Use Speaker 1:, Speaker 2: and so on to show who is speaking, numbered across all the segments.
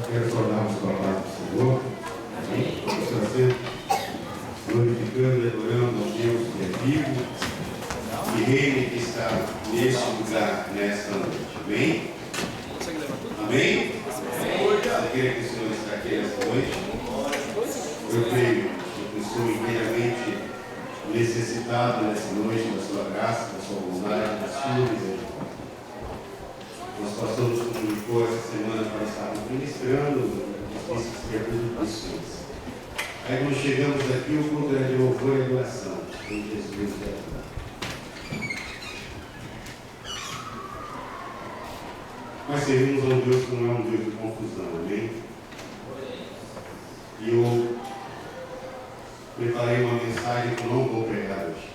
Speaker 1: Quero saudar-vos com a paz do Senhor. Amém? Vamos trazer, glorificando e adorando ao Deus que é vivo e reina e que está neste lugar, nesta noite. Amém? Amém? Eu creio que o Senhor está aqui nesta noite. Eu creio que estou inteiramente necessitado nessa noite da sua graça, da sua bondade, da sua misericórdia. Nós passamos comunicou essa semana para estarmos ministrando notícias e apresentações. Aí quando chegamos aqui, o culto era de louvor e adoração. Em Jesus é verdade. Mas servimos a um Deus que não é um Deus de confusão, amém? E eu preparei uma mensagem que eu não vou pregar hoje.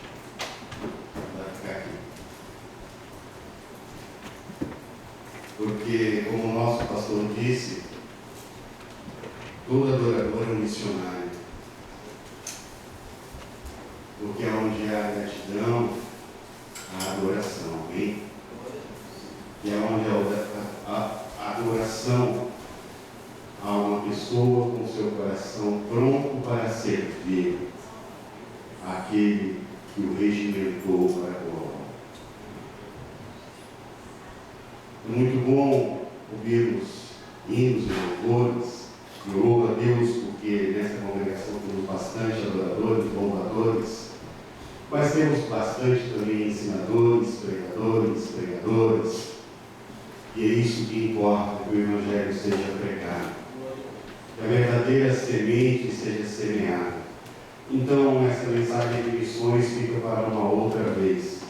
Speaker 1: Vai ficar aqui. Porque, como o nosso pastor disse, todo adorador é um missionário. Porque onde há gratidão, há adoração, amém? E é onde há adoração, há uma pessoa com seu coração pronto para servir aquele que o regimentou para a glória. É muito bom ouvirmos hinos e louvores. Eu louvo a Deus porque nessa congregação temos bastante adoradores, louvadores, mas temos bastante também ensinadores, pregadoras, e é isso que importa, que o Evangelho seja pregado, que a verdadeira semente seja semeada. Então, essa mensagem de missões fica para uma outra vez.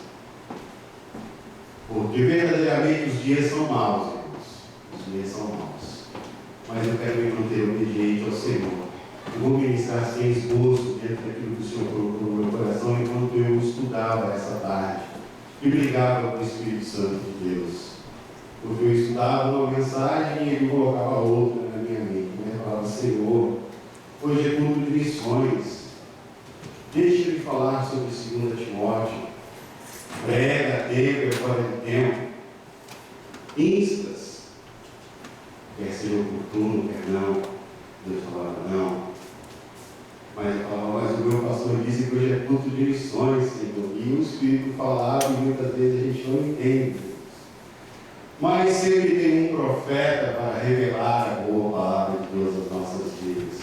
Speaker 1: Porque verdadeiramente os dias são maus, irmãos. Os dias são maus. Mas eu quero me manter obediente ao Senhor. Eu vou ministrar sem esboço dentro daquilo que o Senhor colocou no meu coração enquanto eu estudava essa tarde e brigava com o Espírito Santo de Deus. Porque eu estudava uma mensagem e ele colocava outra na minha mente. Eu falava, Senhor, hoje é culto de missões. Deixa eu falar sobre 2 Timóteo. Prega, tempo, fora de tempo. Instas. Quer ser oportuno, quer não. Deus falava não. Mas eu falava, mas o meu pastor disse que hoje é culto de missões, Senhor. E o Espírito falava e muitas vezes a gente não entende. Mas sempre tem um profeta para revelar a boa palavra de Deus às nossas vidas.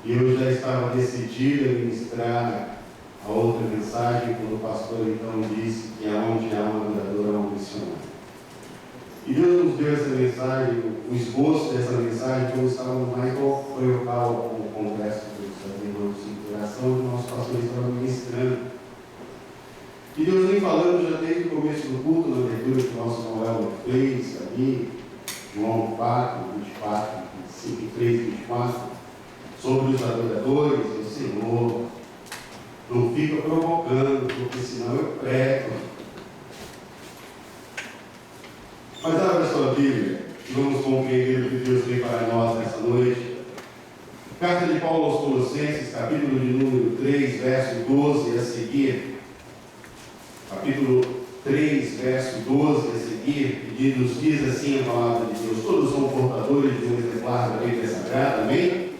Speaker 1: E eu já estava decidido a ministrar a outra mensagem, quando o pastor então disse que aonde há um adorador há um missionário. E Deus nos deu essa mensagem, o esboço dessa mensagem, quando estávamos lá em Coiocau, com o congresso dos irmãos de coração, que o nosso pastor estava ministrando. E Deus vem falando já desde o começo do culto, na leitura que o nosso Noel fez ali, João 4, 24, 23, 24, sobre os adoradores, e o Senhor não fica provocando, porque senão eu prego. Mas abra a sua Bíblia e vamos compreender o que Deus tem para nós nessa noite. Carta de Paulo aos Colossenses, capítulo de número 3, verso 12 a seguir. Capítulo 3, verso 12 a seguir, e nos diz assim a palavra de Deus: todos são portadores de um exemplar da Bíblia Sagrada, amém?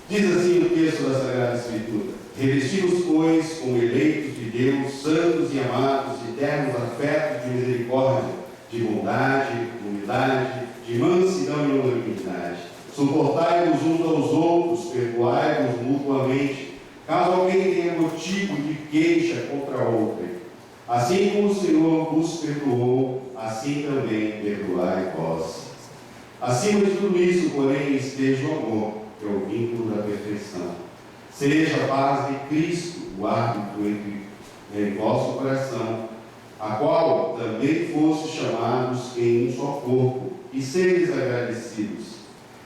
Speaker 1: Diz assim o texto da Sagrada Escritura: revesti-vos, pois, como eleitos de Deus, santos e amados, de ternos afetos de misericórdia, de bondade, de humildade, de mansidão e longanimidade. Suportai-vos uns aos outros, perdoai-vos mutuamente, caso alguém tenha motivo de queixa contra outrem. Assim como o Senhor vos perdoou, assim também perdoai vós. Acima de tudo isso, porém, esteja o amor, que é o vínculo da perfeição. Seja a paz de Cristo o árbitro em vosso coração, a qual também fostes chamados em um só corpo, e sedes agradecidos.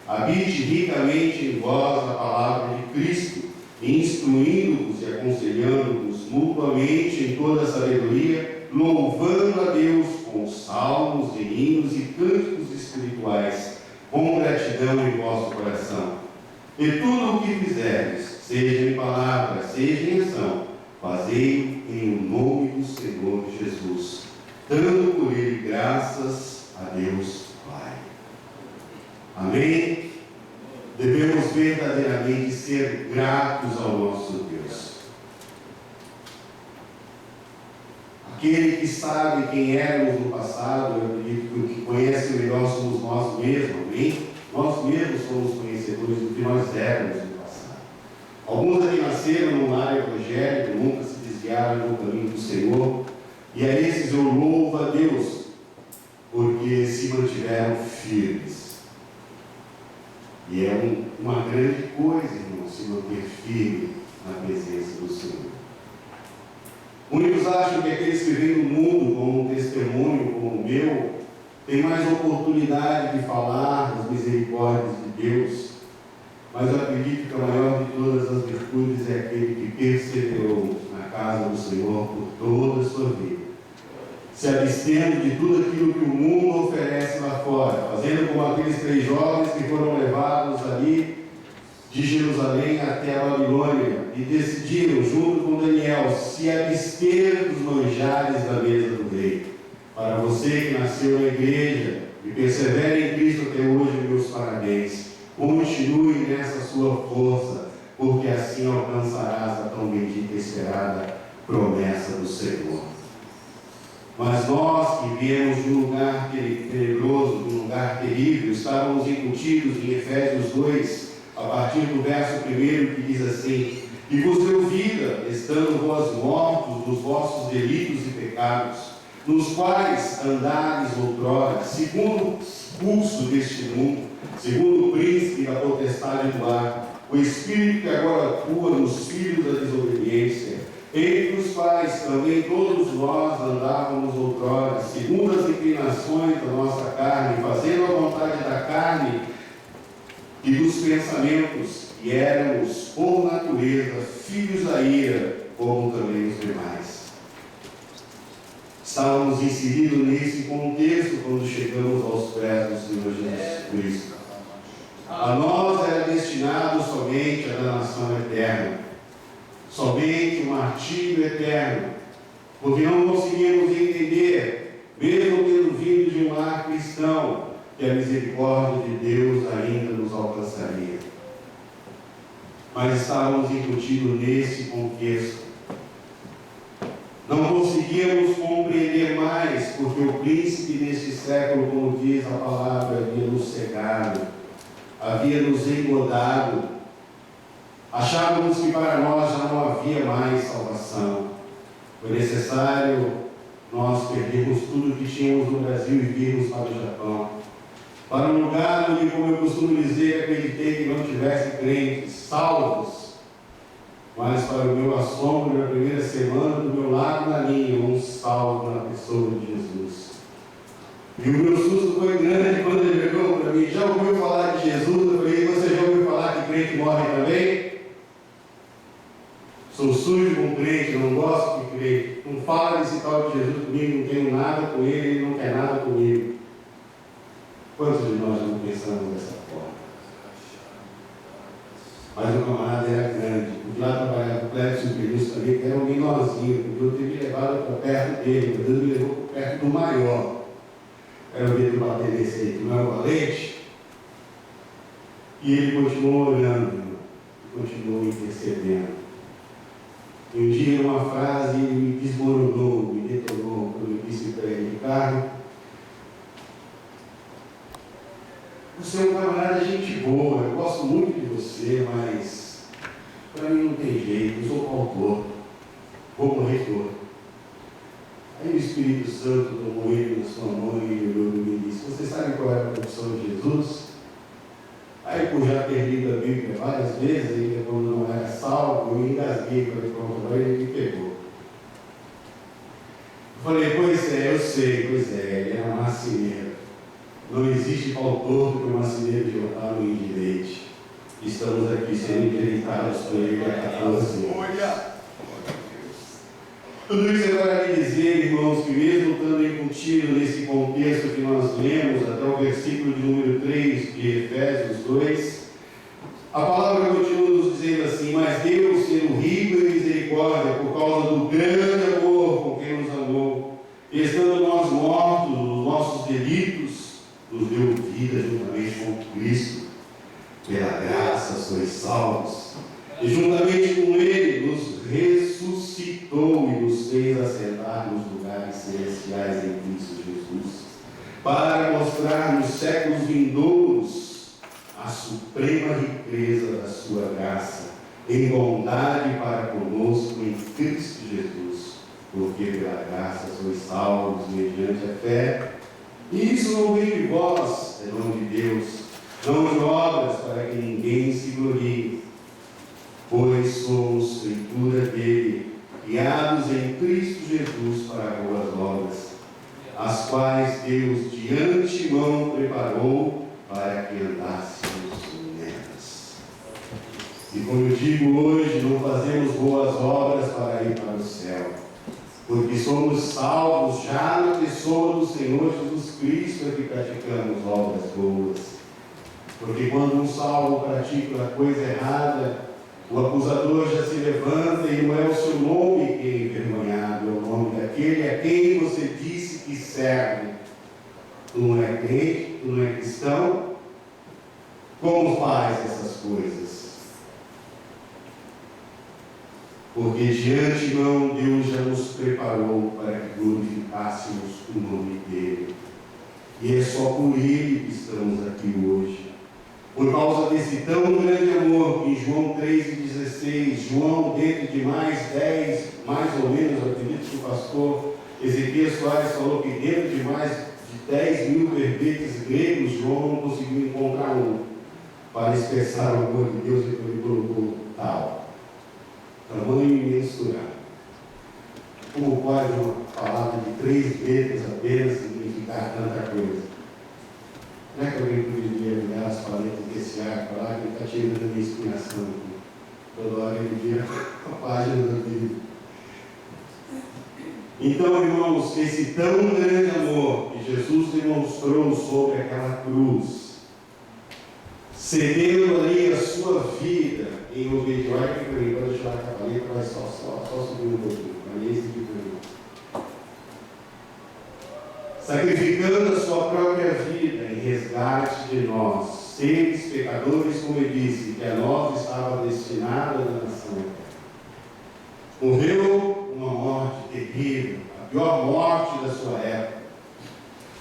Speaker 1: Habite ricamente em vós a palavra de Cristo, instruindo-vos e aconselhando-vos mutuamente em toda a sabedoria, louvando a Deus com salmos e hinos e cânticos espirituais, com gratidão em vosso coração. E tudo o que fizerdes, seja em palavra, seja em ação, fazei em o nome do Senhor Jesus, dando por ele graças a Deus Pai. Amém? Devemos verdadeiramente ser gratos ao nosso Deus. Aquele que sabe quem éramos no passado, eu acredito que o que conhece melhor somos nós mesmos, amém? Nós mesmos somos conhecedores do que nós éramos no passado. Alguns aqui nasceram num lar evangélico, nunca se desviaram do caminho do Senhor, e a esses eu louvo a Deus, porque se mantiveram firmes. E é uma grande coisa, irmão, se manter firme na presença do Senhor. Muitos acham que aqueles que vêm do mundo com um testemunho como o meu, têm mais oportunidade de falar das misericórdias de Deus, mas eu acredito que a maior de todas as virtudes é aquele que perseverou na casa do Senhor por toda a sua vida, se abstendo de tudo aquilo que o mundo oferece lá fora, fazendo como aqueles 3 jovens que foram levados ali de Jerusalém até a Babilônia e decidiram, junto com Daniel, se abster dos manjares da mesa do rei. Para você que nasceu na igreja e persevera em Cristo até hoje, meus parabéns. Continue nessa sua força, porque assim alcançarás a tão bendita e esperada promessa do Senhor. Mas nós que viemos de um lugar tenebroso, de um lugar terrível, estávamos incutidos em Efésios 2, a partir do verso 1, que diz assim: e vos deu vida, estando vós mortos dos vossos delitos e pecados, nos quais andades outrora, segundo o curso deste mundo, segundo o príncipe da potestade do ar, o espírito que agora atua nos filhos da desobediência, entre os quais também todos nós andávamos outrora, segundo as inclinações da nossa carne, fazendo a vontade da carne e dos pensamentos, e éramos, por natureza, filhos da ira, como também os demais. Estávamos inseridos nesse contexto quando chegamos aos pés do Senhor Jesus Cristo. A nós era destinado somente a danação eterna, somente o martírio eterno, porque não conseguimos entender, mesmo tendo vindo de um lar cristão, que a misericórdia de Deus ainda nos alcançaria. Mas estávamos incutidos nesse contexto. Não conseguíamos compreender mais, porque o príncipe deste século, como diz a palavra, havia nos cegado, havia nos engodado. Achávamos que para nós já não havia mais salvação. Foi necessário nós perdermos tudo que tínhamos no Brasil e virmos para o Japão, para um lugar onde, como eu costumo dizer, acreditei que não tivesse crentes salvos, mas para o meu assombro, na primeira semana, do meu lado na linha, um salvo na pessoa de Jesus. E o meu susto foi grande quando ele chegou para mim: já ouviu falar de Jesus? Eu falei: você já ouviu falar que crente morre também? Sou sujo com crente, não gosto de crente. Não fala desse tal de Jesus comigo, não tenho nada com ele, ele não quer nada comigo. Quantos de nós não pensamos dessa forma? Mas o camarada era grande, porque lá trabalhava o Clécio e o Perício também, que era um menorzinho, porque eu tive levado para perto dele, mas Deus me levou para perto do maior. Era o dedo bater nesse aí, que não é o valente. E ele continuou orando, continuou intercedendo. E um dia, uma frase, ele me desmoronou, me detonou, quando eu disse para ele: Ricardo, você é um camarada gente boa, eu gosto muito de você, mas para mim não tem jeito, eu sou autor, vou morrer todo. Aí o Espírito Santo tomou ele na sua mão e olhou e me disse: você sabe qual é a profissão de Jesus? Aí, por já ter lido a Bíblia várias vezes, ainda quando não era salvo, eu engasguei para ele, pronto, ele me pegou. Eu falei: pois é, eu sei, pois é, ele é uma marceneira. Não existe pau torto que o marceneiro de Jordão não endireite. Estamos aqui sendo endireitados por ele há 14 anos. Tudo isso é para me dizer, irmãos, que mesmo estando incutido nesse contexto que nós lemos, até o versículo de número 3 de Efésios 2, a palavra continua nos dizendo assim: mas Deus, sendo rico em misericórdia, por causa do grande amor com quem nos amou, e estando nós mortos nos nossos delitos, nos deu vida juntamente com Cristo. Pela graça sois salvos. E juntamente com Ele nos ressuscitou e nos fez assentar nos lugares celestiais em Cristo Jesus, para mostrar nos séculos vindouros a suprema riqueza da sua graça, em bondade para conosco em Cristo Jesus, porque pela graça sois salvos mediante a fé. E isso não vem de vós, é dom de Deus, não de obras, para que ninguém se glorie, pois somos feitura dele, criados em Cristo Jesus para boas obras, as quais Deus de antemão preparou para que andássemos nelas. E como eu digo hoje, não fazemos boas obras para ir para o céu, porque somos salvos já na pessoa do Senhor Jesus Cristo, é que praticamos obras boas. Porque quando um salvo pratica a coisa errada, o acusador já se levanta e não é o seu nome que é envergonhado, é o nome daquele a quem você disse que serve. Tu não é crente, tu não é cristão, como faz essas coisas? Porque de antemão Deus já nos preparou para que glorificássemos o nome dele. E é só por ele que estamos aqui hoje. Por causa desse tão grande amor, que em João 3,16, João, dentro de mais 10, mais ou menos, eu acredito que o pastor Ezequiel Soares falou que dentro de mais de 10 mil verbetes gregos, João não conseguiu encontrar um para expressar o amor de Deus, e ele colocou tal. Tamanho imensurável. Como pode uma palavra de 3 letras apenas significar tanta coisa? Não é que alguém poderia olhar as paletas desse ar e falar que ele está tirando a minha inspiração aqui? Toda hora ele vira a página da Bíblia. Então, irmãos, esse tão grande amor que Jesus demonstrou sobre aquela cruz, cedendo ali a sua vida em obediência. Olha que por enquanto deixar a paleta, vai só subir um pouquinho. Aí esse aqui para mim. Sacrificando a sua própria vida em resgate de nós, seres pecadores, como ele disse, que a nós estava destinada a nação. Morreu uma morte terrível, a pior morte da sua época.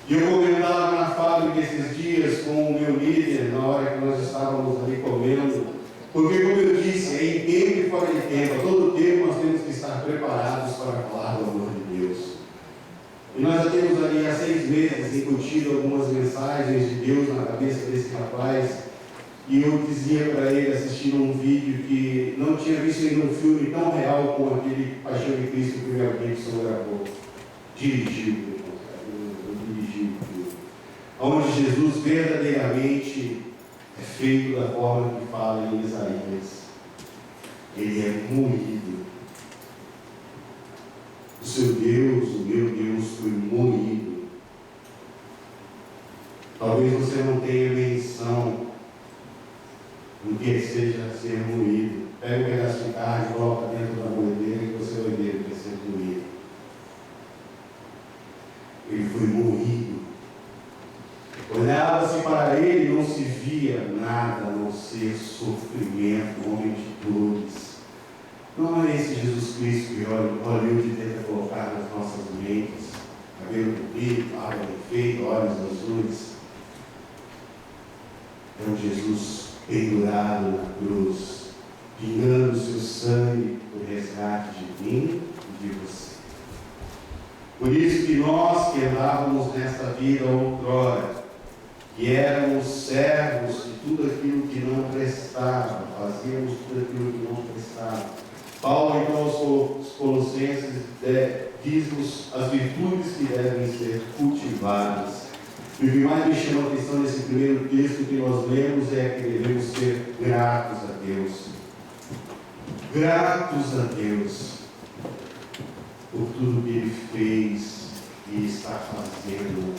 Speaker 1: E eu comentava na fábrica esses dias com o meu líder, na hora que nós estávamos ali comendo, porque, como eu disse, é em tempo e fora de tempo, a todo tempo nós temos que estar preparados para falar do amor de Deus. E nós já temos ali há 6 meses incutido algumas mensagens de Deus na cabeça desse rapaz, e eu dizia para ele, assistindo um vídeo, que não tinha visto ainda um filme tão real como aquele Paixão de Cristo que o Mel Gibson gravou, dirigiu, onde Jesus verdadeiramente é feito da forma que fala em Isaías. Ele é moído. O seu Deus, o meu Deus, foi moído. Talvez você não tenha menção do que seja ser moído. Pega um pedaço de carne, coloca dentro da moedeira e você vai ver o que é ser moído. Ele foi moído. Olhava-se para ele e não se via nada a não ser sofrimento, homem de dores. Não é esse Jesus Cristo que Hollywood tenta colocar nas nossas mentes, cabelo comprido, barba bem feita, olhos azuis. É um Jesus pendurado na cruz, pingando seu sangue por resgate de mim e de você. Por isso que nós que andávamos nesta vida outrora, que éramos servos de tudo aquilo que não prestava, fazíamos tudo aquilo que não prestava. Paulo, então, aos Colossenses, diz-nos as virtudes que devem ser cultivadas. E o que mais me chama a atenção nesse primeiro texto que nós lemos é que devemos ser gratos a Deus. Gratos a Deus por tudo que Ele fez e está fazendo.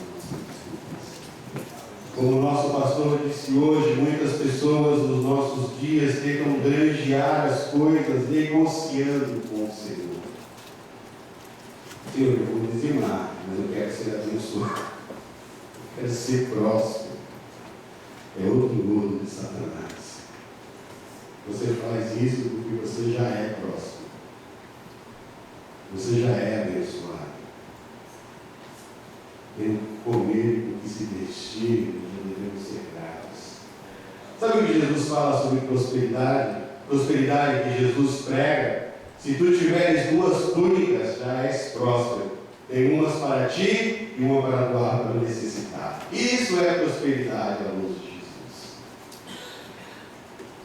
Speaker 1: Como o nosso pastor disse hoje, muitas pessoas nos nossos dias tentam granjear as coisas negociando com o Senhor. Senhor, eu vou dizimar, mas eu quero ser abençoado. Eu quero ser próximo. é outro engodo de Satanás. Você faz isso porque você já é próximo. Você já é abençoado. Tem que comer, tem que se vestir, nós devemos ser gratos. Sabe o que Jesus fala sobre prosperidade? Prosperidade que Jesus prega. Se tu tiveres 2 túnicas, já és próspero. Tem umas para ti e uma para doar para o necessitado. Isso é prosperidade à luz de Jesus.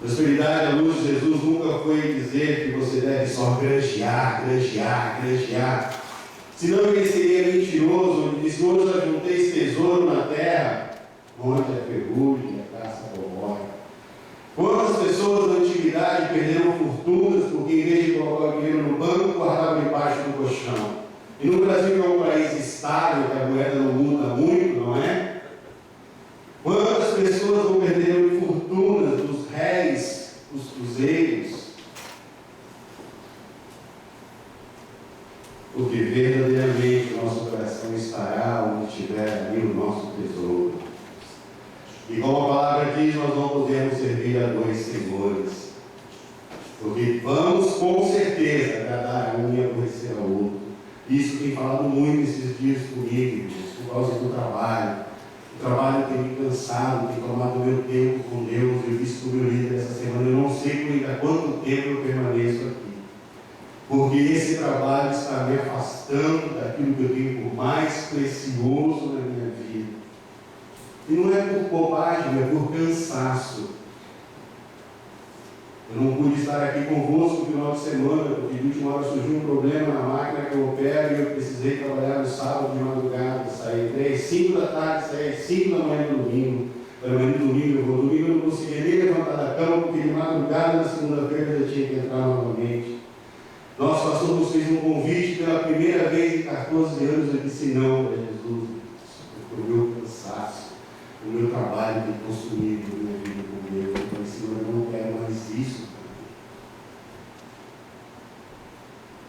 Speaker 1: Prosperidade à luz de Jesus nunca foi dizer que você deve só granjear. Senão ele seria mentiroso. Ele disse: hoje já junteis tesouro na terra, onde a ferrugem e a caça corrói. Quantas pessoas na antiguidade perderam fortunas porque, em vez de colocar o dinheiro no banco, guardavam embaixo do colchão? E no Brasil, que é um país estável, que a moeda não muda muito, não é? Quantas pessoas não perderam fortunas dos réis, dos cruzeiros? Porque verdadeiramente o nosso coração estará onde estiver ali o nosso tesouro. E como a palavra diz, nós não podemos servir a 2 senhores. Porque vamos com certeza agradar a um e aborrecer ao outro. Isso tem falado muito esses dias comigo, irmãos, por causa do trabalho. O trabalho tem me cansado, tem tomado meu tempo com Deus. Eu disse para o meu líder essa semana, eu não sei por ainda quanto tempo eu permaneço aqui. Porque esse trabalho está me afastando daquilo que eu tenho por mais precioso na minha vida. E não é por bobagem, é por cansaço. Eu não pude estar aqui convosco no final de semana, porque de última hora surgiu um problema na máquina que eu opero e eu precisei trabalhar no sábado de madrugada. Saí às 5 da tarde, saí às 5 da manhã no domingo. Pelo menos no domingo eu não conseguia nem levantar da cama, porque de madrugada na segunda-feira eu já tinha que entrar novamente. Nosso pastor nos fez um convite pela primeira vez em 14 anos. Eu disse não para Jesus, porque o meu cansaço, o meu trabalho tem consumido a minha vida com Deus. Eu falei, Senhor, eu não quero mais isso.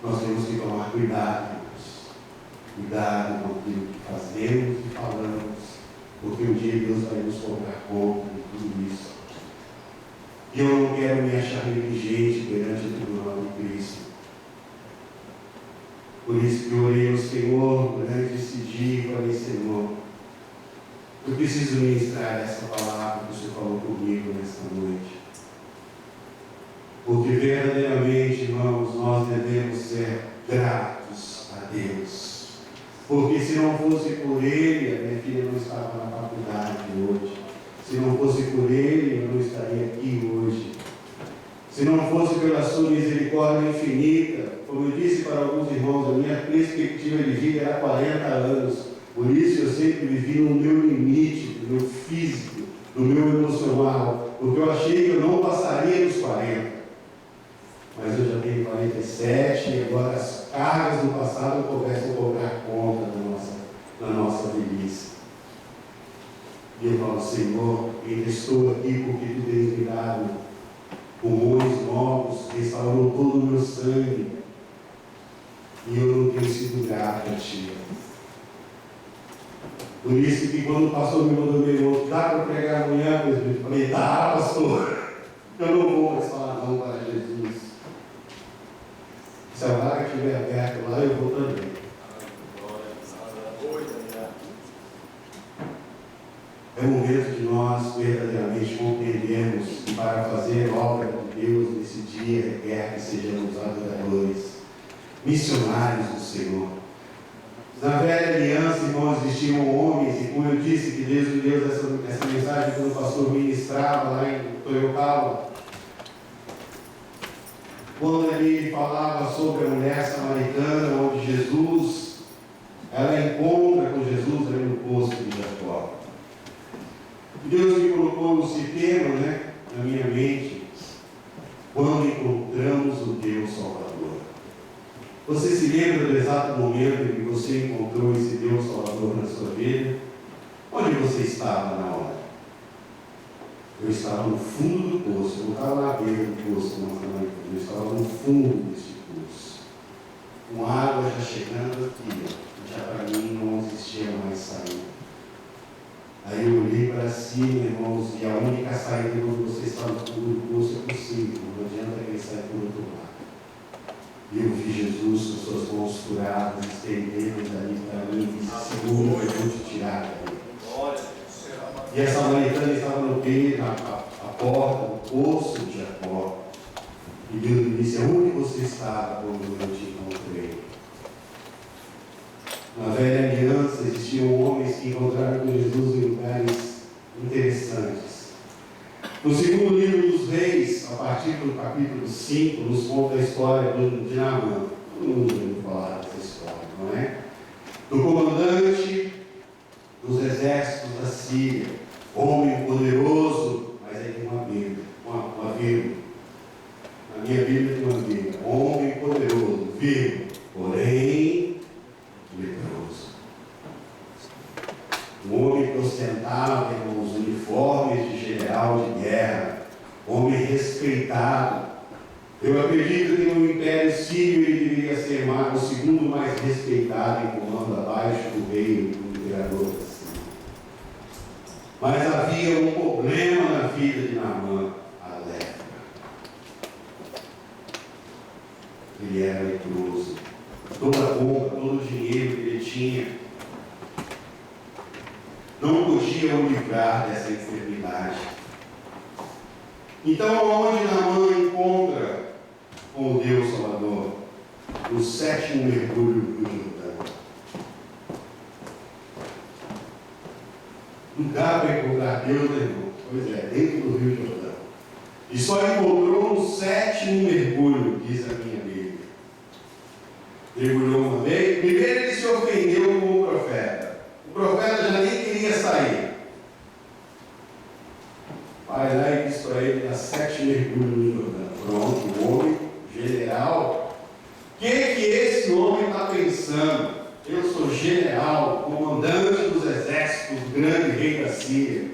Speaker 1: Nós temos que tomar cuidado, irmãos. Cuidado com aquilo que fazemos e falamos, porque um dia Deus vai nos cobrar conta de tudo isso. E eu não quero me achar negligente perante o tribunal de Cristo. Por isso que eu orei ao Senhor durante esse dia e falei, Senhor, eu preciso ministrar essa palavra que o Senhor falou comigo nesta noite. Porque verdadeiramente, irmãos, nós devemos ser gratos a Deus. Porque se não fosse por Ele, a minha filha não estava na faculdade hoje. Se não fosse por Ele, eu não estaria aqui hoje. Se não fosse pela sua misericórdia infinita, como eu disse para alguns irmãos, a minha perspectiva de vida era 40 anos. Por isso eu sempre vivi no meu limite, no meu físico, no meu emocional, porque eu achei que eu não passaria dos 40. Mas eu já tenho 47 e agora as cargas do passado começam a cobrar conta da nossa velhice. E eu falo, Senhor, ainda estou aqui porque Tu tens me dado pulmões novos, restaurou todo o meu sangue. E eu não tenho sido grato a Ti. Por isso que quando o pastor me mandou meu dá para pregar amanhã, eu falei, dá, pastor. Eu não vou mais falar não para Jesus. Se a vaga estiver aberta lá, eu vou também. É o momento de nós verdadeiramente compreendermos que para fazer a obra de Deus nesse dia requer que sejamos adoradores, missionários do Senhor. Na velha aliança, irmãos, existiam homens, e como eu disse, que Deus me deu essa mensagem quando o pastor ministrava lá em Toyocala, quando ele falava sobre a mulher samaritana, onde Jesus, ela encontra com Jesus ali no poço de Jacó. Deus me colocou esse tema, na minha mente, quando encontramos o Deus Salvador. Você se lembra do exato momento em que você encontrou esse Deus Salvador na sua vida? Onde você estava na hora? Eu estava no fundo do poço, eu não estava na beira do poço, não, eu estava no fundo desse poço, com água já chegando aqui, já para mim não existia mais saída. Aí eu olhei para cima, irmãos, e a única saída quando você está no fundo do poço é possível. Não adianta quem sai por outro lado. E eu vi Jesus com suas mãos furadas, estendendo ali para mim, e disse: segura, eu vou te tirar dali. E essa samaritana estava no peito, a porta do poço de Jacó. E Deus me disse: onde você estava quando eu te encontrei? Na velha aliança existiam homens que encontraram com Jesus em lugares interessantes. No segundo livro dos Reis, a partir do capítulo 5, nos conta a história de Naamã. Todo mundo ouviu falar dessa história, não é? Do comandante dos exércitos da Síria, homem poderoso, mas aí tem uma vírgula, uma vírgula. Na minha Bíblia tem uma vírgula: homem poderoso, vírgula, porém leproso. Um homem que ostentava os uniformes de general de guerra, homem respeitado. Eu acredito que no Império Sírio ele deveria ser o segundo mais respeitado em comando, abaixo do rei, do imperador da Síria. Mas havia um problema na vida de Naamã, a lepra. Ele era leproso. Toda a compra, todo o dinheiro que ele tinha, não podia o livrar dessa enfermidade. Então, onde Naamã encontra com o Deus Salvador? No 7º mergulho do Rio Jordão. Não dá para encontrar Deus, né, irmão? Pois é, dentro do Rio Jordão. E só encontrou no 7º mergulho, diz a minha Bíblia. Mergulhou uma vez. Primeiro ele se ofendeu com o profeta. O profeta já nem queria sair. Vai lá e diz para ele: dá 7 mergulhos no Jordão. Pronto, o homem, general. O que esse homem está pensando? Eu sou general, comandante dos exércitos, grande rei da Síria.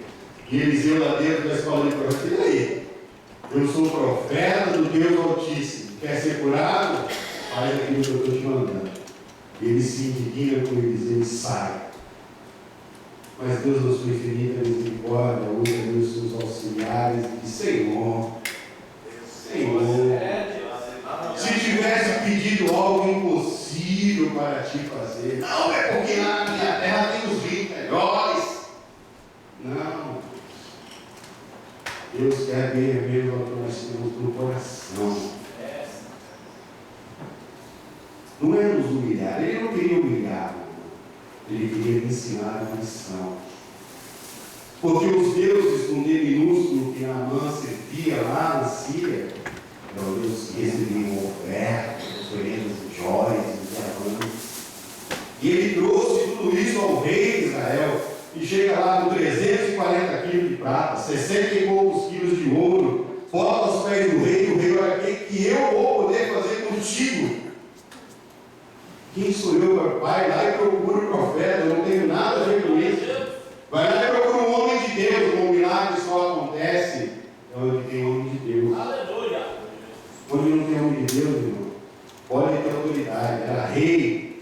Speaker 1: E Eliseu lá dentro da escola de profeta: e aí? Eu sou profeta do Deus Altíssimo. Quer ser curado? Faz aquilo que eu estou te mandando. Ele se indigna com Eliseu e sai. Mas Deus, na sua infinita misericórdia, usa os seus auxiliares e diz: Senhor, se tivesse pedido algo impossível para te fazer, não é porque na minha terra tem os 20 melhores. Não. Deus quer ver o que nós temos no coração. Não é nos humilhar. Ele não queria humilhar, ele queria ensinar uma lição. Porque os deuses com D minúsculo que Naamã servia lá na Síria, eram deuses que recebiam ofertas, oferendas de joias, de diamantes. E ele trouxe tudo isso ao rei de Israel. E chega lá com 340 quilos de prata, 60 e poucos quilos de ouro, bota aos pés do rei, e o rei: olha, o que eu vou poder fazer contigo? Quem sou eu, pai? Lá e procura o profeta, eu não tenho nada a ver com isso. Vai lá e procura um homem de Deus, um milagre só acontece onde tem homem de Deus. Aleluia! Onde não tem homem de Deus, irmão, pode ter autoridade, era rei,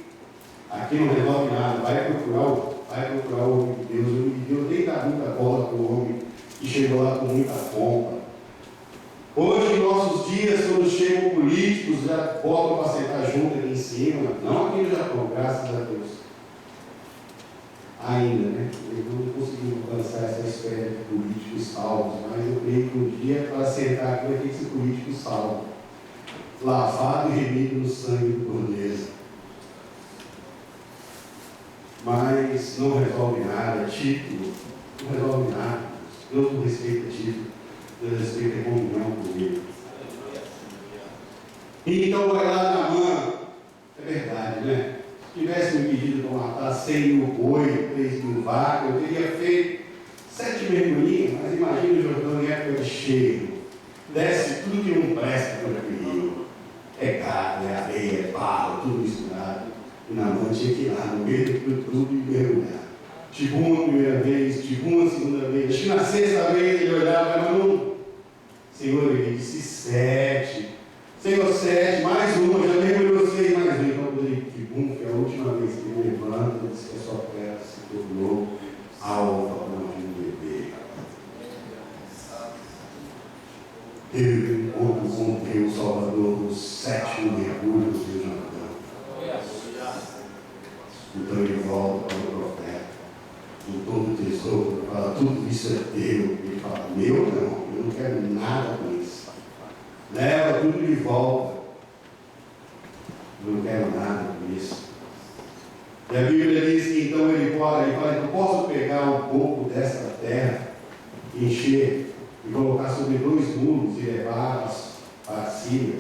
Speaker 1: aqui não resolve nada. Vai procurar o homem de Deus. O homem de Deus nem dá muita bola para o homem que chegou lá com muita pompa. Hoje, em nossos dias, quando chegam políticos, já botam para sentar junto aqui em cima. Não aqui no Japão, graças a Deus. Ainda, né? Eu não consegui alcançar essa esfera de políticos salvos, mas eu creio que um dia, para sentar aqui, vai ter que ser político salvo, lavado e remido no sangue do Cordeiro. Mas não resolve nada, título, não resolve nada. Deus não respeita título. Deus respeita a comunhão comigo. Então vai lá Naamã. É verdade, né? Se tivesse me pedido para matar 100 mil boi, 3 mil vacas, eu teria feito 7 mergulhinhos, mas imagina o Jordão em época de cheiro. Desce tudo que não presta por aquele rio. É gado, é areia, é barro, tudo misturado. E Naamã tinha que ir lá no meio de tudo e mergulhar. Tipo uma primeira vez, tipo uma segunda vez. Acho que na sexta vez ele olhava, mas não. Senhor, ele disse 7. Senhor, 7, mais uma, já mergulhou 6, mais uma. Então, que bom, foi a última vez que ele levanta, diz que a sua fé se tornou alva. teve um encontro com Deus Salvador no 7º mergulho do Rio Jordão. Então ele volta para o profeta, com todo o tesouro, fala, tudo isso é teu. Ele fala, meu não, eu não quero nada com isso. Leva tudo de volta. Eu não quero nada com isso. E a Bíblia diz que então ele fala, eu posso pegar um pouco dessa terra, encher e colocar sobre 2 mulos e levá-los para a Síria.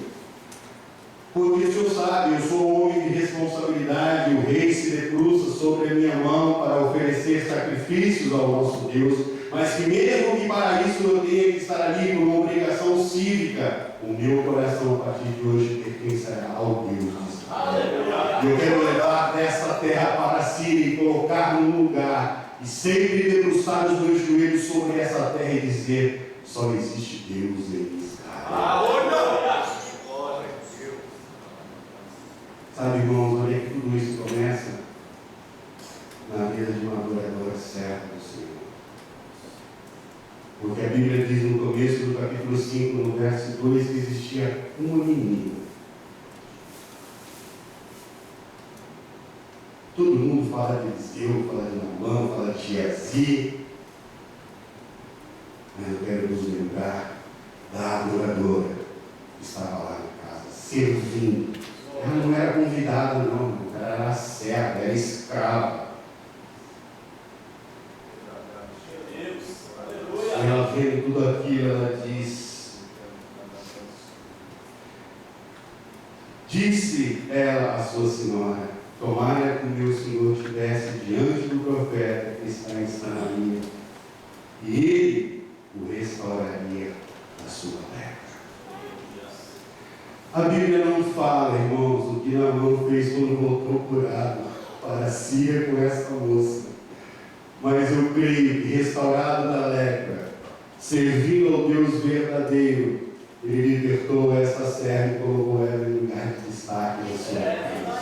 Speaker 1: Porque o Senhor sabe, eu sou um homem de responsabilidade, o rei se debruça sobre a minha mão para oferecer sacrifícios ao nosso Deus, mas que mesmo que para isso eu tenha que estar ali por uma obrigação cívica, o meu coração a partir de hoje pertencerá ao Deus de Israel. Eu quero levar dessa terra para a Síria e colocar num lugar, e sempre debruçar os meus joelhos sobre essa terra e dizer, só existe Deus em Israel. Sabe, irmãos, olha que tudo isso começa na vida de uma adoradora serva do Senhor. Porque a Bíblia diz no começo do capítulo 5, no verso 2, que existia uma menina. Todo mundo fala de Eliseu, fala de Naamã, fala de Geazi. Mas eu quero nos lembrar da adoradora que estava lá na casa, servindo. Ela não era convidada, não, ela era serva, era escrava. E ela vendo tudo aquilo, ela disse ela à sua senhora, tomara que meu senhor estivesse diante do profeta que está em Samaria, e ele o restauraria da sua terra. A Bíblia não fala, irmãos, o que Naamã fez quando voltou curado para a Síria com essa moça. Mas eu creio que, restaurado da lepra, servindo ao Deus verdadeiro, ele libertou essa serva e colocou ela em lugar de destaque na sua casa.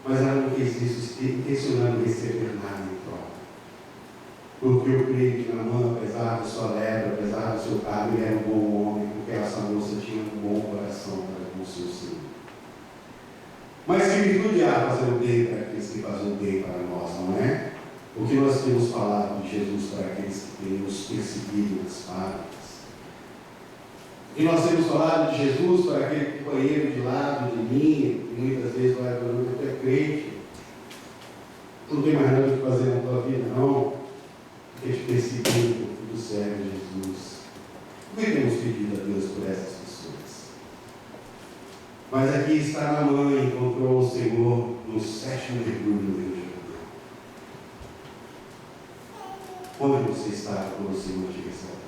Speaker 1: Mas ela não fez isso intencionando receber nada em troca. Porque eu creio que Naamã, apesar da sua lepra, apesar do seu cargo, ele era um bom homem, porque essa moça tinha um bom coração para com o seu Senhor. Mas que virtude há fazer o bem para aqueles que fazem o bem para nós, não é? O que nós temos falado de Jesus para aqueles que têm nos perseguido nas fábricas. E nós temos falado de Jesus para aquele companheiro de lado de mim, que muitas vezes vai para mim, tu é crente, tu não tem mais nada o que fazer na tua vida, não. Porque te perseguindo, tudo serve a Jesus. Por que temos pedido a Deus por essas pessoas? Mas aqui está Naamã, encontrou o Senhor no 7º mergulho do Rio Jordão. Onde você está quando o Senhor te recebeu?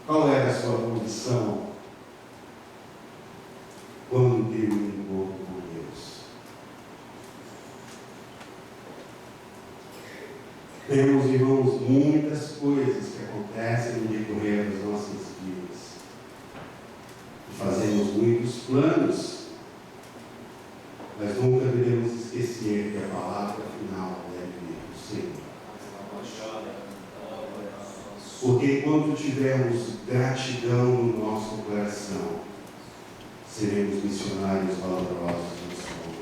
Speaker 1: Qual era a sua condição quando teve um encontro com Deus? Temos, irmãos, muitas coisas que acontecem no decorrer das nossas vidas. Fazemos muitos planos, mas nunca devemos esquecer que a palavra final deve vir do Senhor. Porque enquanto tivermos gratidão no nosso coração, seremos missionários valorosos do Senhor.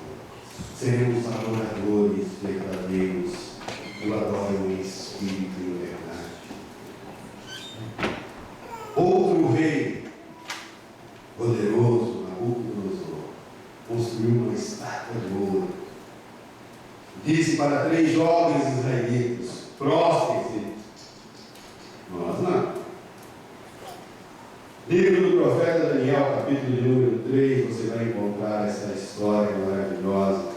Speaker 1: Seremos adoradores verdadeiros que adoram em espírito e em verdade. Outro rei poderoso, Nabucodonosor, construiu uma estátua de ouro. Disse para 3 jovens israelitas: prostrem-se. Nós não. Livro do profeta Daniel, capítulo de número 3, você vai encontrar essa história maravilhosa,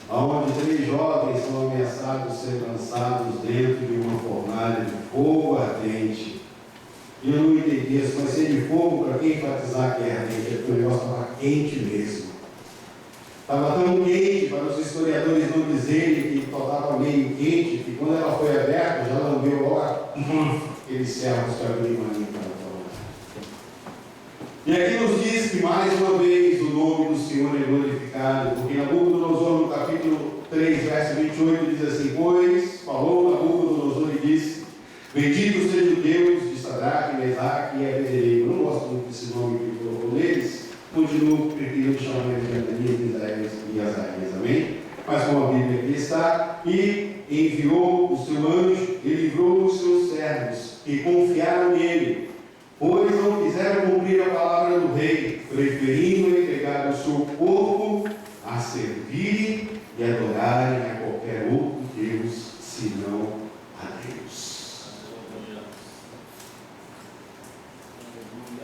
Speaker 1: onde 3 jovens são ameaçados de ser lançados dentro de uma fornalha de fogo ardente. E eu não entendi, se vai ser de fogo, para quem enfatizar que é ardente? Porque o negócio estava quente mesmo. Estava tão quente para os historiadores não dizerem que estava meio quente, que quando ela foi aberta, já lambeu logo aqueles servos que abriram ali para falar. E aqui nos diz que mais uma vez o nome do Senhor é glorificado, porque Nabucodonosor, no capítulo 3, verso 28, diz assim: pois falou Nabucodonosor e disse: Bendito seja o Deus de Sadraque, Mesaque e Abednego. Eu não gosto muito desse nome que ele colocou neles. Continuo preferindo chamar eles de Ananias, Misael e Azarias. Amém? Mas como a Bíblia aqui está, e enviou o seu anjo e livrou os seus servos, que confiaram nele, pois não quiseram cumprir a palavra do rei, preferindo entregar o seu corpo a servirem e adorarem a qualquer outro Deus, senão a Deus.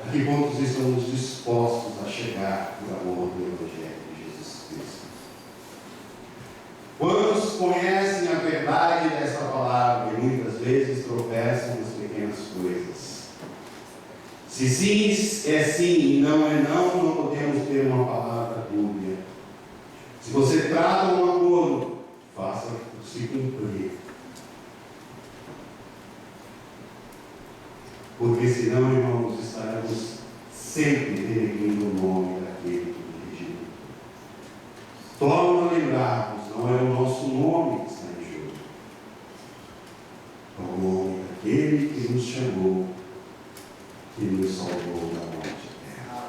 Speaker 1: A que pontos estamos dispostos a chegar por amor do Evangelho de Jesus Cristo? Quantos conhecem a verdade dessa palavra e muitas vezes tropeçam nas pequenas coisas? Se sim é sim e não é não, não podemos ter uma palavra dúbia. Se você trata um acordo, faça-se cumprir. Porque senão, irmãos, estaremos sempre denegrindo o nome daquele que nos redimiu. Torna a lembrar-nos, não é o nosso nome que está em jogo. É o nome daquele que nos chamou, que nos salvou da morte eterna.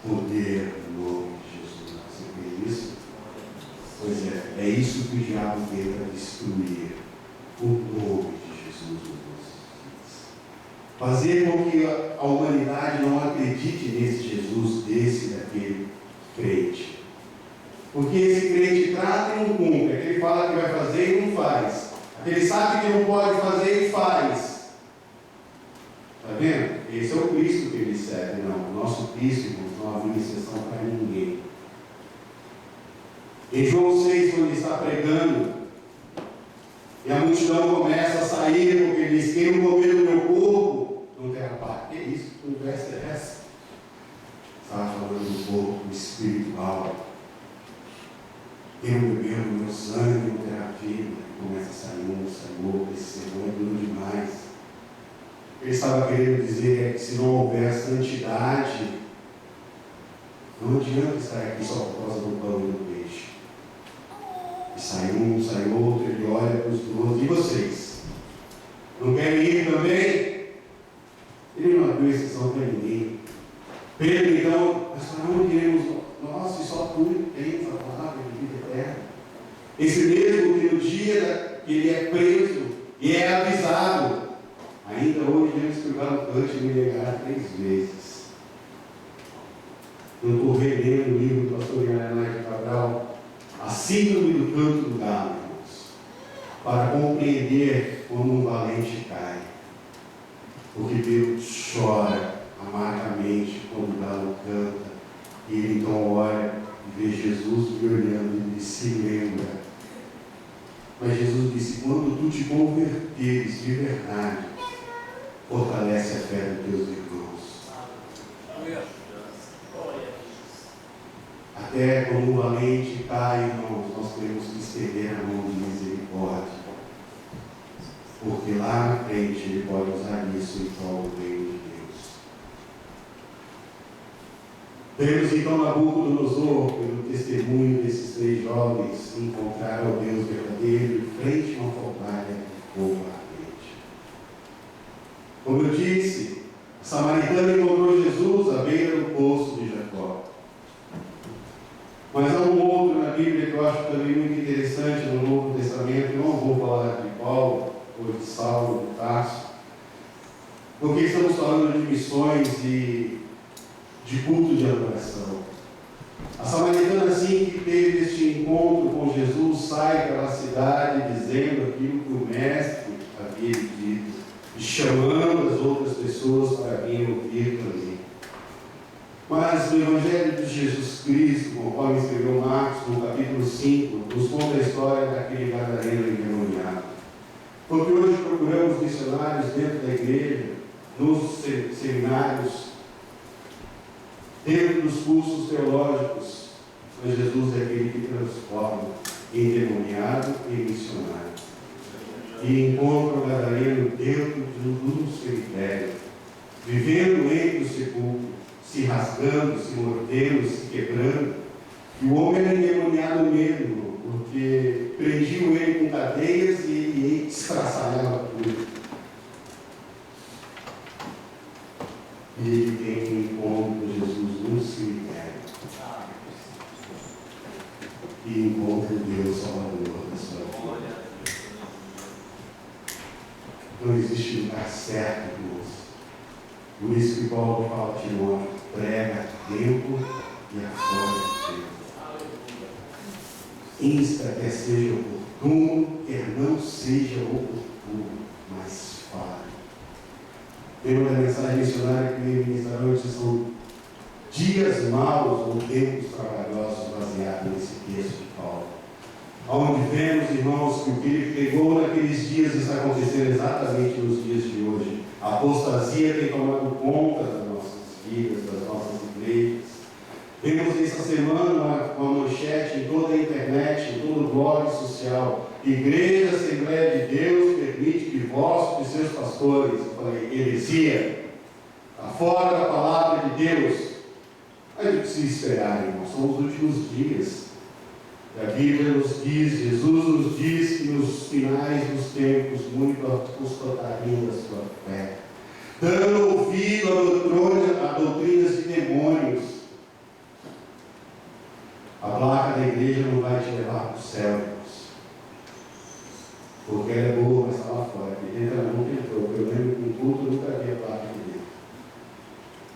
Speaker 1: O poder do nome de Jesus. Você vê isso? Pois é isso que o diabo tenta destruir. O nome de Jesus nos nossos dias. Fazer com que a humanidade não acredite nesse Jesus, desse e daquele crente. Porque esse crente trata e não cumpre. Aquele fala que vai fazer e não faz. Aquele sabe que não pode fazer e faz. Está vendo? Esse é o Cristo que ele serve. Não, o nosso Cristo, irmãos, não havia exceção para ninguém. Em João 6, quando ele está pregando, e a multidão começa a sair, porque ele diz: quem não comer o meu corpo não terá parte. Que isso? Que conversa é essa? Estava falando do corpo espiritual. Quem não beber o meu sangue não terá vida. Começa a sair um, sai outro. Esse sermão é duro demais. O que ele estava querendo dizer é que se não houver santidade, não adianta estar aqui só por causa do pão e do peixe. E sai um, sai outro, ele olha para os 12. E vocês? Não querem ir também? Ele não abriu exceção para ninguém. Pedro, então, mas para onde iremos nós? E só tu tens a palavra de vida eterna. Esse mesmo que no dia que ele é preso e é avisado, ainda hoje temos que levar o cante e me negar 3 vezes. Eu estou relendo o livro do pastor Guilherme de Cabral, A Síndrome do Canto do Galo, irmãos, para compreender como um valente cai. Porque Deus chora amargamente quando o galo canta, e ele então olha e vê Jesus me olhando e se lembra. Mas Jesus disse: quando tu te converteres de verdade, fortalece a fé dos teus irmãos. Até quando o valente cai, irmãos, nós temos que estender a mão de misericórdia. Porque lá na frente ele pode usar isso em prol do reino de Deus. Vemos então Nabucodonosor, pelo testemunho desses 3 jovens, encontrar o Deus verdadeiro em frente a uma fornalha de fogo ardente. Como eu disse, a samaritana encontrou Jesus à beira do poço de Jacó. Mas há um outro na Bíblia que eu acho também muito interessante no Novo Testamento. Eu não vou falar de Paulo ou de Saulo, de Tarso, porque estamos falando de missões e de culto de adoração. A samaritana, assim que teve este encontro com Jesus, sai pela cidade dizendo aquilo que o mestre havia dito e chamando as outras pessoas para virem ouvir também. Mas no Evangelho de Jesus Cristo, conforme escreveu Marcos, no capítulo 5, nos conta a história daquele gadareno endemoniado. Porque hoje procuramos missionários dentro da igreja, nos seminários, dentro dos cursos teológicos, mas Jesus é aquele que transforma endemoniado e missionário. E encontra o gadareno dentro de um cemitério, vivendo entre os sepulcros, se rasgando, se mordendo, se quebrando. E o homem era endemoniado mesmo, porque prendiam ele com cadeias e ele estraçalhava tudo. E ele tem um encontro com Jesus no cemitério. E encontra o Deus Salvador da sua vida. Não existe lugar certo, irmãos. Por isso que Paulo fala a Timóteo: prega a tempo e a fora de tempo. Insta quer seja oportuno, quer não seja oportuno, mas fale. Tema da mensagem missionária que veio ministrar hoje são dias maus ou tempos trabalhosos, baseado nesse texto de Paulo. Onde vemos, irmãos, que o que ele pregou naqueles dias está acontecendo exatamente nos dias de hoje. A apostasia tem tomado conta das nossas vidas, das nossas igrejas. Vemos essa semana uma manchete em toda a internet, em todo o blog social: Igreja Assembleia de Deus permite divórcio de seus pastores. Eu falei: heresia, está fora da palavra de Deus. Mas o que se esperar, irmãos? São os últimos dias. A Bíblia nos diz, Jesus nos diz que nos finais dos tempos muito apostotariam da sua fé, dando ouvido a doutrinas de demônios. A placa da igreja não vai te levar para o céu, irmãos, porque ela é boa, mas está lá fora. Aqui dentro ela nunca entrou. Eu lembro que em culto eu nunca vi a placa aqui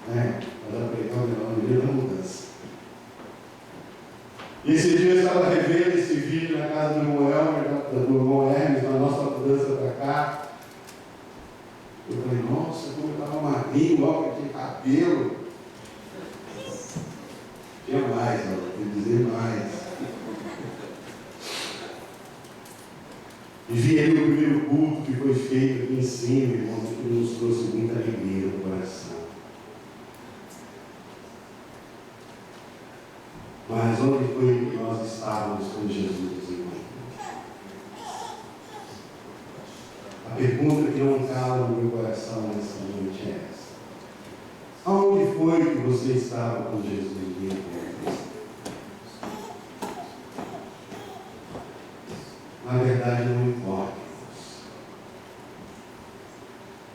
Speaker 1: dentro. Ela pregou no meio da mudança. E esse dia eu estava revendo esse vídeo na casa do irmão Hermes, na nossa mudança para cá. Eu falei: nossa, como eu estava magrinho, logo que tinha cabelo. Tinha mais, não, tem que dizer mais. E vi ele no primeiro culto que foi feito aqui em cima, irmãos, que nos trouxe muita alegria no coração. Mas onde foi que nós estávamos com Jesus, irmão? A pergunta que não cala no meu coração nessa noite é essa: aonde foi que você estava com Jesus, irmão? Na verdade, não importa, irmãos.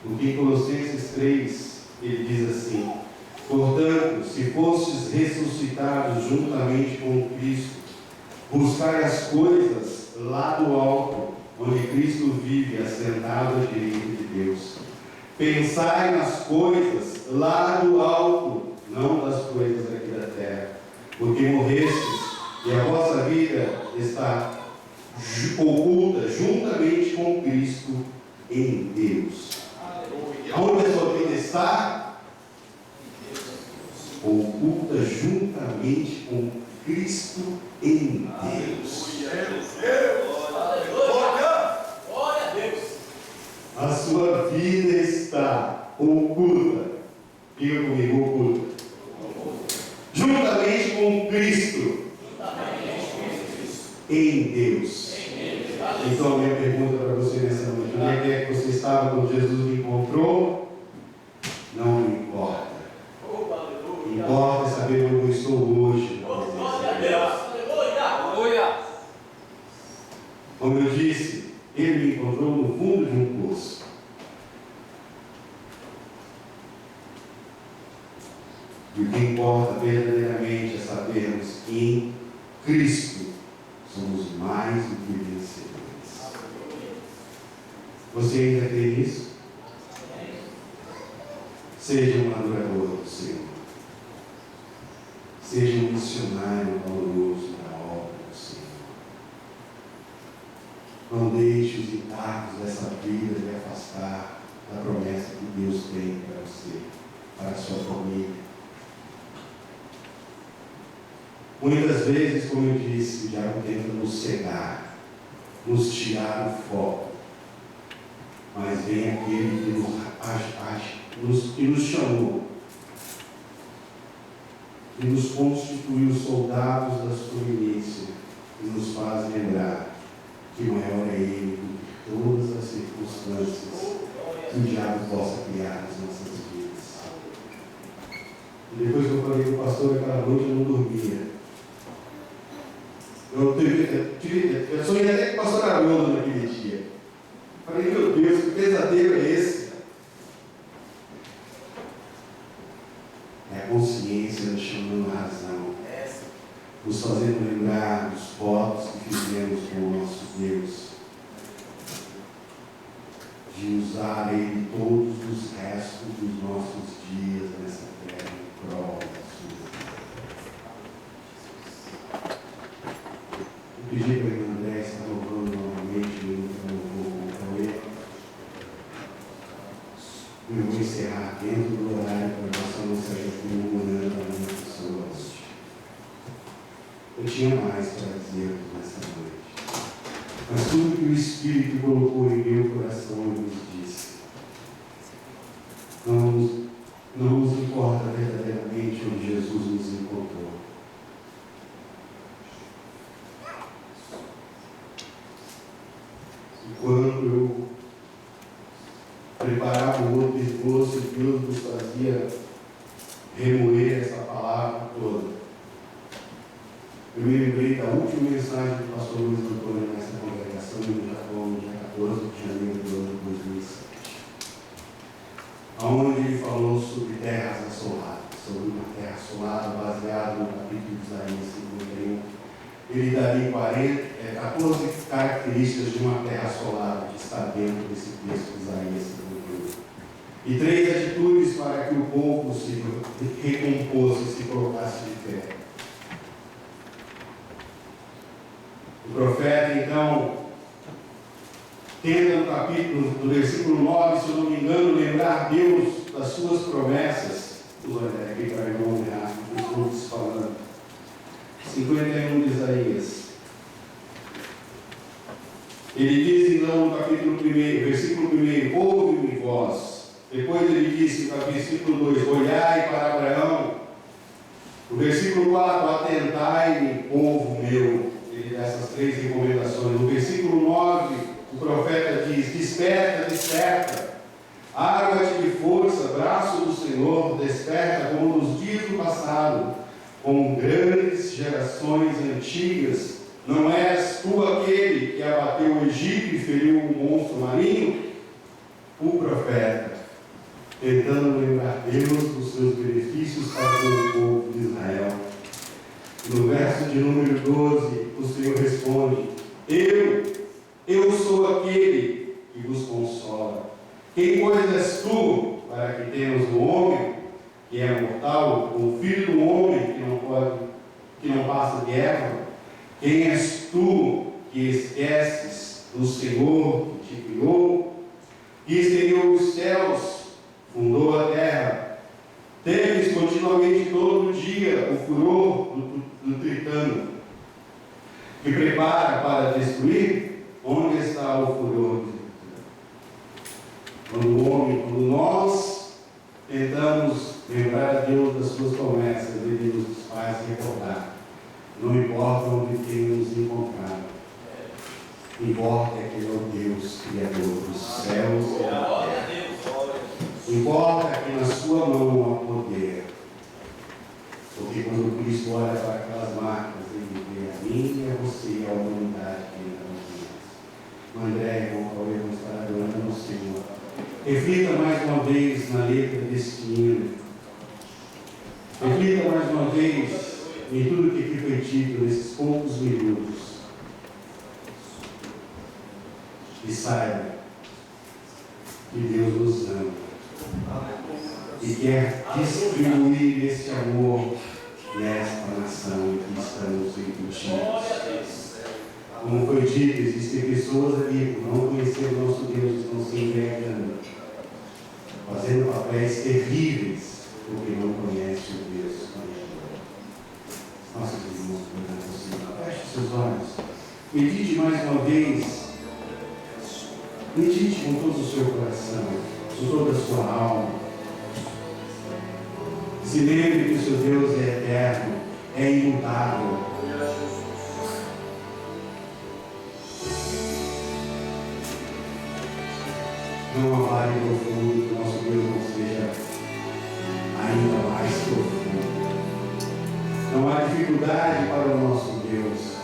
Speaker 1: Porque em Colossenses 3, ele diz assim: portanto, se fostes ressuscitados juntamente com Cristo, buscai as coisas lá do alto, onde Cristo vive, assentado à direita de Deus. Pensai nas coisas lá do alto, não das coisas aqui da terra, porque morrestes e a vossa vida está oculta juntamente com Cristo em Deus. Aonde a sua vida está? Oculta juntamente com Cristo em Deus.
Speaker 2: Glória a Deus.
Speaker 1: A sua vida está oculta. Diga comigo: oculta. Juntamente com Cristo em Deus. Então a minha pergunta para você nessa noite: onde é que você estava quando Jesus me encontrou? Não importa. Importa saber onde eu estou hoje. Como eu disse, ele me encontrou no fundo de um poço. E o que importa verdadeiramente é sabermos que em Cristo somos mais do que vencedores. Você ainda crê nisso? Seja um adorador do Senhor. Seja um missionário valoroso da obra do Senhor. Não deixe os encargos dessa vida lhe afastar da promessa que Deus tem para você, para a sua família. Muitas vezes, como eu disse, o diabo tenta nos cegar, nos tirar o foco. Mas vem aquele que nos chamou, que nos constituiu soldados da sua milícia, e nos faz lembrar que maior é Ele do que todas as circunstâncias que o diabo possa criar nas nossas vidas. E depois que eu falei com o pastor aquela noite, eu não dormia. Eu sonhei até com o pastor Haroldo naquele dia. Falei, meu Deus, que pesadelo é esse? É a consciência nos chamando a razão, nos fazendo lembrar dos votos que fizemos com o nosso Deus, de usar Ele todos os restos dos nossos dias nessa terra em prol da sua. Eu pedi para o irmão André estar louvando novamente o hino que eu vou ler. Eu vou encerrar dentro do horário para a nossa mensagem murmurando a minha pessoa. Eu tinha mais para dizer nessa noite. Mas tudo que o Espírito colocou em meu coração, eu nos disse. Não nos importa verdadeiramente onde Jesus nos encontrou. E quando eu preparava o outro esboço, Deus nos fazia remoer essa palavra toda. Eu me lembrei da última mensagem do pastor Luiz Antônio nessa congregação, no dia 14 de janeiro do ano 2007, onde ele falou sobre terras assoladas, sobre uma terra assolada, baseado no capítulo de Isaías 51. Ele daria 14 características de uma terra assolada que está dentro desse texto de Isaías 51. E 3 atitudes para que o povo se recomposse e se colocasse de pé. O profeta, então, tenta no capítulo, no versículo 9, se eu não me engano, lembrar Deus das suas promessas. Vamos olhar aqui para o irmão Renato, que estou falando. 51 de Isaías. Ele diz, então, no capítulo 1, versículo 1, ouve-me vós. Depois ele disse, no versículo 2, olhai para Abraão. No versículo 4, atentai-me, povo meu. Ele dá essas 3 recomendações. No versículo 9, o profeta diz, desperta, desperta. Arma-te de força, braço do Senhor, desperta como nos dias do passado, com grandes gerações antigas. Não és tu aquele que abateu o Egito e feriu o monstro marinho? O profeta, tentando lembrar Deus dos seus benefícios para com o povo de Israel. No verso de número 12, o Senhor responde, eu sou aquele que vos consola. Quem, pois, és tu, para que tenhas o homem, que é mortal, o filho do homem, que não passa de erva? Quem és tu, que esqueces do Senhor que te criou, que estendeu os céus, fundou a terra? Temes continuamente todo dia o furor do tritano, que prepara para destruir? Onde está o furor do tritano? Quando nós tentamos lembrar a Deus das suas promessas, Ele nos faz recordar. Não importa onde tenhamos encontrado, importa que Ele é o Deus Criador dos céus e da terra. Importa que na sua mão há poder. Porque quando Cristo olha para aquelas marcas, Ele vê a mim e a você e a humanidade que Ele não conhece. André, irmão, talvez vamos estar adorando no Senhor. Reflita mais uma vez na letra desse hino. Reflita mais uma vez em tudo que foi dito nesses poucos minutos. E saiba que Deus nos ama e quer distribuir esse amor nesta nação em que estamos embutidos. Como foi dito, existem pessoas aqui que não conheceram o nosso Deus, estão se envergonhando, fazendo papéis terríveis, porque não conhecem o Deus. Nossos irmãos, feche seus olhos, medite mais uma vez, medite com todo o seu coração, com toda a sua alma. Se lembre que o seu Deus é eterno, é imutável. Não há vale profundo que o nosso Deus não seja ainda mais profundo. Não há dificuldade para o nosso Deus.